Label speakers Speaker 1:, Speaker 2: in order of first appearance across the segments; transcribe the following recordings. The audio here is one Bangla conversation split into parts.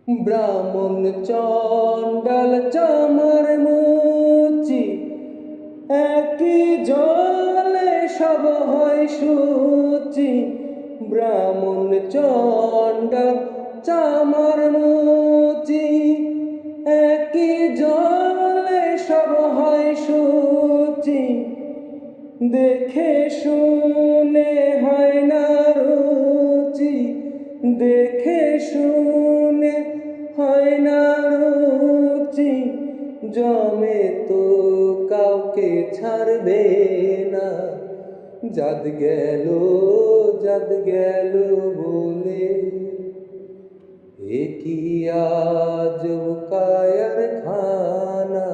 Speaker 1: ব্রাহ্মণ চণ্ডাল চামার মুচি, একই জলে সব হয় শুচি। ব্রাহ্মণ চণ্ডাল চামার মুচি, একই জলে সব হয় শুচি। দেখে শুনে হয় না রুচি, দেখে শুনে হয় না রুচি। জমে তো কাউকে ছাড়বে না, জাত গেল জাত গেল বলে। এ কি আজব কায়ার খানা।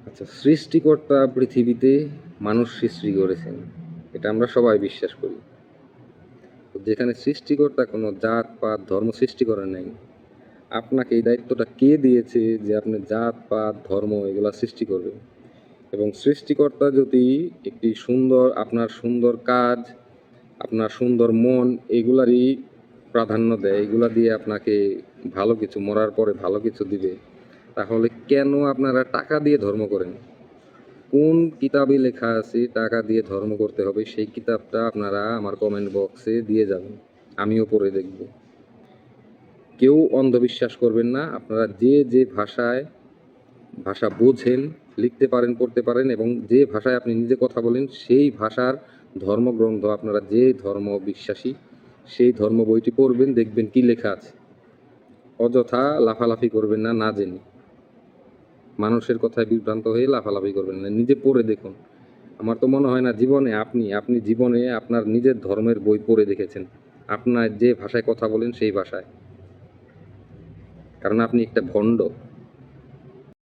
Speaker 2: আচ্ছা, সৃষ্টিকর্তা পৃথিবীতে মানুষ সৃষ্টি করেছেন, এটা আমরা সবাই বিশ্বাস করি। যেখানে সৃষ্টিকর্তা কোনো জাত পাত ধর্ম সৃষ্টি করে নাই, আপনাকে এই দায়িত্বটা কে দিয়েছে যে আপনি জাত পাত ধর্ম এগুলা সৃষ্টি করবেন? এবং সৃষ্টিকর্তা যদি একটি সুন্দর আপনার সুন্দর কাজ, আপনার সুন্দর মন এগুলারই প্রাধান্য দেয়, এগুলা দিয়ে আপনাকে ভালো কিছু, মরার পরে ভালো কিছু দিবে, তাহলে কেন আপনারা টাকা দিয়ে ধর্ম করেন? কোন কিতাবে লেখা আছে টাকা দিয়ে ধর্ম করতে হবে? সেই কিতাবটা আপনারা আমার কমেন্ট বক্সে দিয়ে যাবেন, আমিও পড়ে দেখব। কেউ অন্ধবিশ্বাস করবেন না। আপনারা যে যে ভাষা বোঝেন, লিখতে পারেন, পড়তে পারেন, এবং যে ভাষায় আপনি নিজে কথা বলেন সেই ভাষার ধর্মগ্রন্থ, আপনারা যে ধর্ম বিশ্বাসী সেই ধর্ম বইটি পড়বেন, দেখবেন কি লেখা আছে। অযথা লাফালাফি করবেন না, না জেনে মানুষের কথায় বিভ্রান্ত হয়ে লাফালাফি করবেন না, নিজে পড়ে দেখুন। আমার তো মনে হয় না জীবনে আপনি জীবনে আপনার নিজের ধর্মের বই পড়ে দেখেছেন, আপনার যে ভাষায় কথা বলেন সেই ভাষায়। কারণ আপনি একটা ভণ্ড।